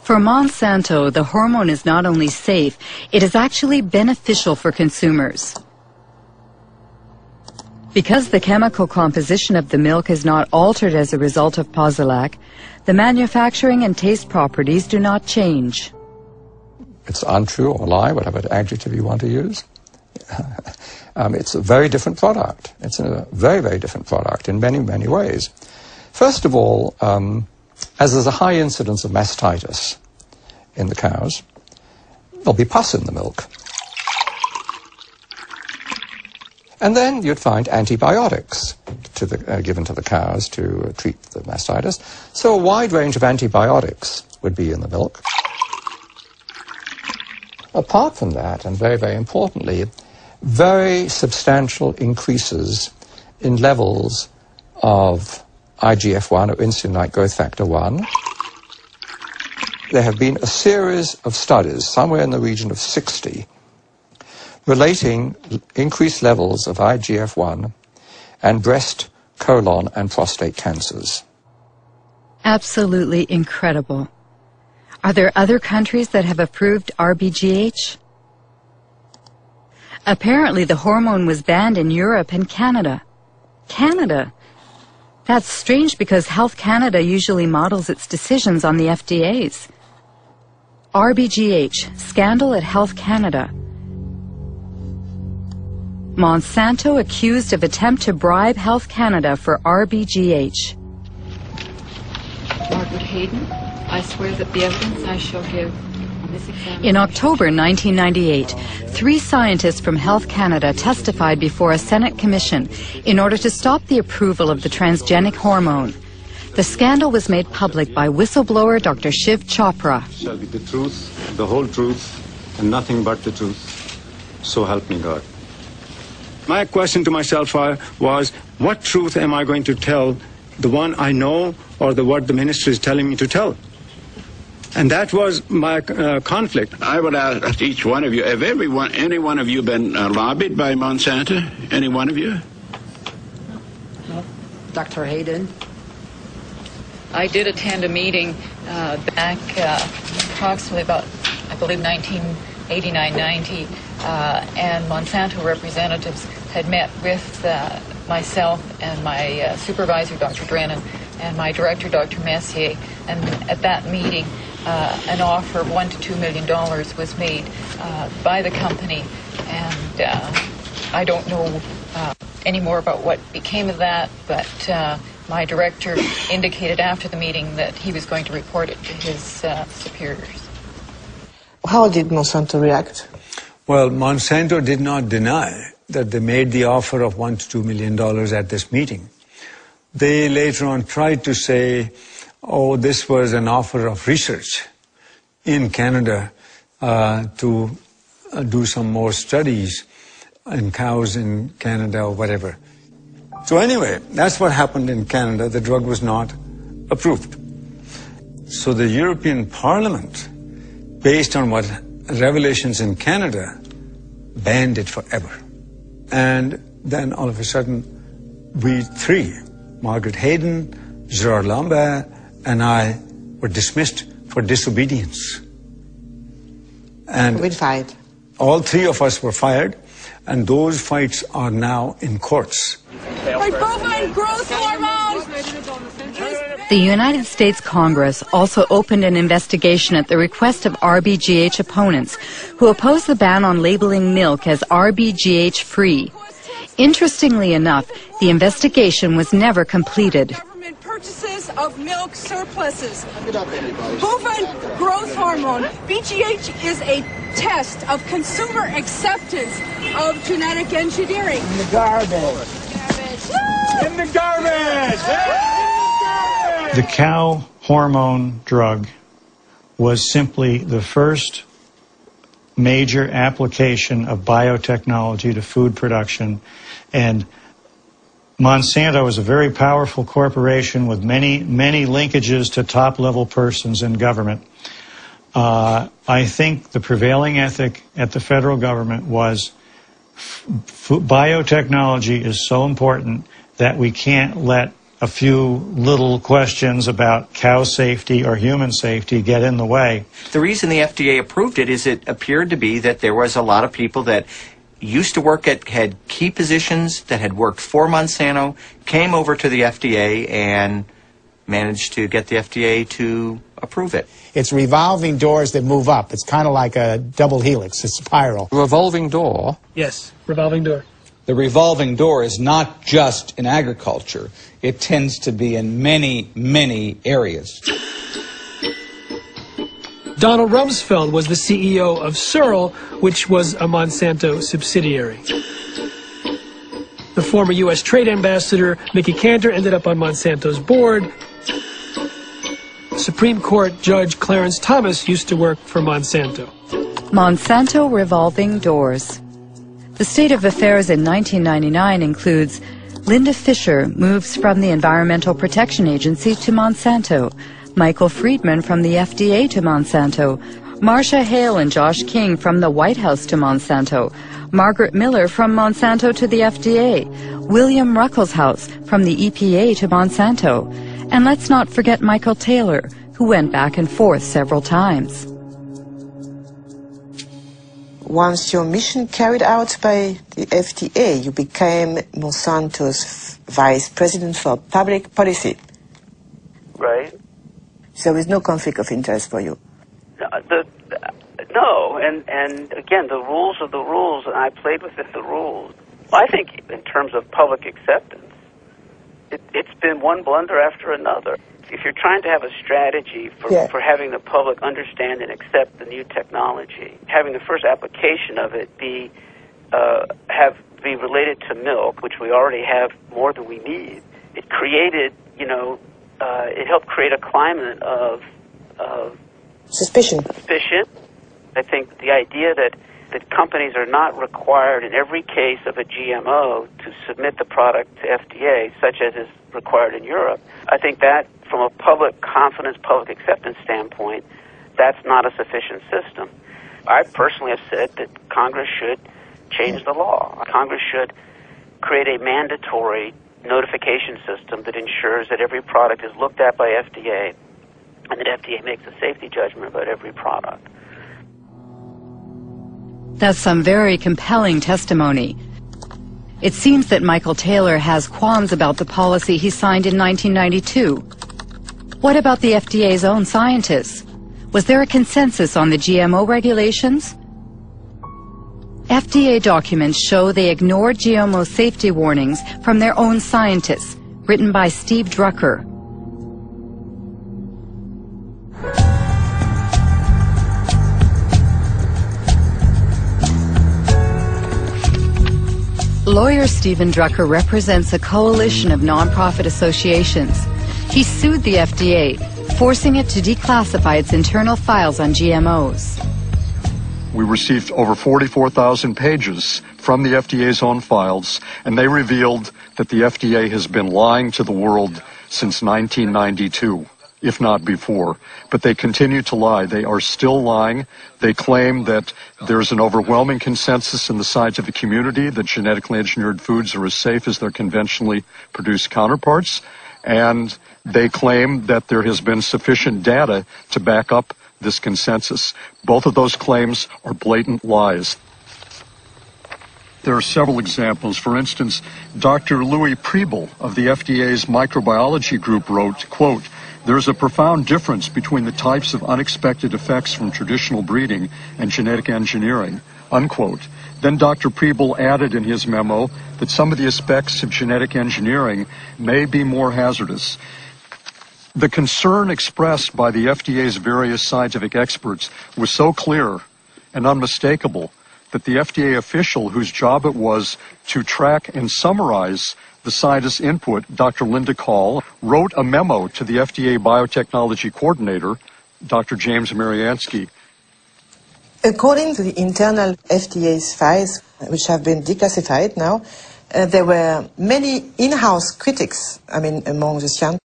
For Monsanto, the hormone is not only safe, it is actually beneficial for consumers. Because the chemical composition of the milk is not altered as a result of Posilac, the manufacturing and taste properties do not change. It's untrue or lie, whatever adjective you want to use. It's a very different product. It's a very, very different product in many, many ways. First of all, as there's a high incidence of mastitis in the cows, there'll be pus in the milk. And then you'd find antibiotics given to the cows to treat the mastitis. So a wide range of antibiotics would be in the milk. Apart from that, and very, very importantly, very substantial increases in levels of IGF-1 or insulin-like growth factor 1. There have been a series of studies, somewhere in the region of 60, relating increased levels of IGF-1 and breast, colon, and prostate cancers. Absolutely incredible. Are there other countries that have approved RBGH? Apparently, the hormone was banned in Europe and Canada. Canada? That's strange because Health Canada usually models its decisions on the FDA's. RBGH, scandal at Health Canada. Monsanto accused of attempt to bribe Health Canada for RBGH. Margaret Hayden, I swear that the evidence I shall give on this examination... In October 1998, 3 scientists from Health Canada testified before a Senate commission in order to stop the approval of the transgenic hormone. The scandal was made public by whistleblower Dr. Shiv Chopra. Shall be the truth, the whole truth, and nothing but the truth. So help me God. My question to myself was, what truth am I going to tell? The one I know or what the minister is telling me to tell? And that was my conflict. I would ask each one of you, have any one of you been lobbied by Monsanto? Any one of you? No. Dr. Hayden? I did attend a meeting back approximately about, I believe, 1989-90, and Monsanto representatives had met with myself and my supervisor, Dr. Drennan, and my director, Dr. Messier, and at that meeting, an offer of $1 to $2 million was made by the company, and I don't know any more about what became of that, but my director indicated after the meeting that he was going to report it to his superiors. How did Monsanto react? Well, Monsanto did not deny that they made the offer of $1 to $2 million at this meeting. They later on tried to say, oh, this was an offer of research in Canada to do some more studies in cows in Canada or whatever. So anyway, that's what happened in Canada. The drug was not approved. So the European Parliament, based on what revelations in Canada, banned it forever. And then all of a sudden, we 3, Margaret Hayden, Gerard Lambert, and I, were dismissed for disobedience. And we fired. All 3 of us were fired, and those fights are now in courts. Bovine growth hormone! The United States Congress also opened an investigation at the request of RBGH opponents who oppose the ban on labeling milk as RBGH-free. Interestingly enough, the investigation was never completed. Government purchases of milk surpluses. Bovine growth hormone, BGH, is a test of consumer acceptance of genetic engineering. In the garbage. In the garbage! The cow hormone drug was simply the first major application of biotechnology to food production, and Monsanto is a very powerful corporation with many linkages to top-level persons in government. I think the prevailing ethic at the federal government was biotechnology is so important that we can't let a few little questions about cow safety or human safety get in the way. The reason the FDA approved it is it appeared to be that there was a lot of people that used to work had key positions, that had worked for Monsanto, came over to the FDA and managed to get the FDA to approve it. It's revolving doors that move up. It's kind of like a double helix, a spiral. Revolving door? Yes, revolving door. The revolving door is not just in agriculture. It tends to be in many, many areas. Donald Rumsfeld was the CEO of Searle, which was a Monsanto subsidiary. The former U.S. Trade Ambassador, Mickey Cantor, ended up on Monsanto's board. Supreme Court Judge Clarence Thomas used to work for Monsanto. Monsanto revolving doors. The state of affairs in 1999 includes Linda Fisher moves from the Environmental Protection Agency to Monsanto, Michael Friedman from the FDA to Monsanto, Marcia Hale and Josh King from the White House to Monsanto, Margaret Miller from Monsanto to the FDA, William Ruckelshaus from the EPA to Monsanto, and let's not forget Michael Taylor, who went back and forth several times. Once your mission carried out by the FDA, you became Monsanto's vice president for public policy. Right. So there is no conflict of interest for you? No, and again, the rules are the rules, and I played within the rules. I think in terms of public acceptance, it's been one blunder after another. If you're trying to have a strategy for having the public understand and accept the new technology, having the first application of it be related to milk, which we already have more than we need, it created, it helped create a climate of suspicion. I think the idea that companies are not required in every case of a GMO to submit the product to FDA, such as is required in Europe, I think that from a public confidence, public acceptance standpoint, that's not a sufficient system. I personally have said that Congress should change the law. Congress should create a mandatory notification system that ensures that every product is looked at by FDA and that FDA makes a safety judgment about every product. That's some very compelling testimony. It seems that Michael Taylor has qualms about the policy he signed in 1992. What about the FDA's own scientists? Was there a consensus on the GMO regulations? FDA documents show they ignored GMO safety warnings from their own scientists, written by Steve Drucker. Lawyer Stephen Drucker represents a coalition of nonprofit associations. He sued the FDA, forcing it to declassify its internal files on GMOs. We received over 44,000 pages from the FDA's own files, and they revealed that the FDA has been lying to the world since 1992, if not before. But they continue to lie. They are still lying. They claim that there's an overwhelming consensus in the scientific community that genetically engineered foods are as safe as their conventionally produced counterparts, and they claim that there has been sufficient data to back up this consensus. Both of those claims are blatant lies. There are several examples. For instance, Dr. Louis Priebel of the FDA's microbiology group wrote, quote, "There is a profound difference between the types of unexpected effects from traditional breeding and genetic engineering," unquote. Then Dr. Priebel added in his memo that some of the aspects of genetic engineering may be more hazardous. The concern expressed by the FDA's various scientific experts was so clear and unmistakable that the FDA official whose job it was to track and summarize the scientists' input, Dr. Linda Call, wrote a memo to the FDA biotechnology coordinator, Dr. James Mariansky. According to the internal FDA's files, which have been declassified now, there were many in-house critics, among the scientists,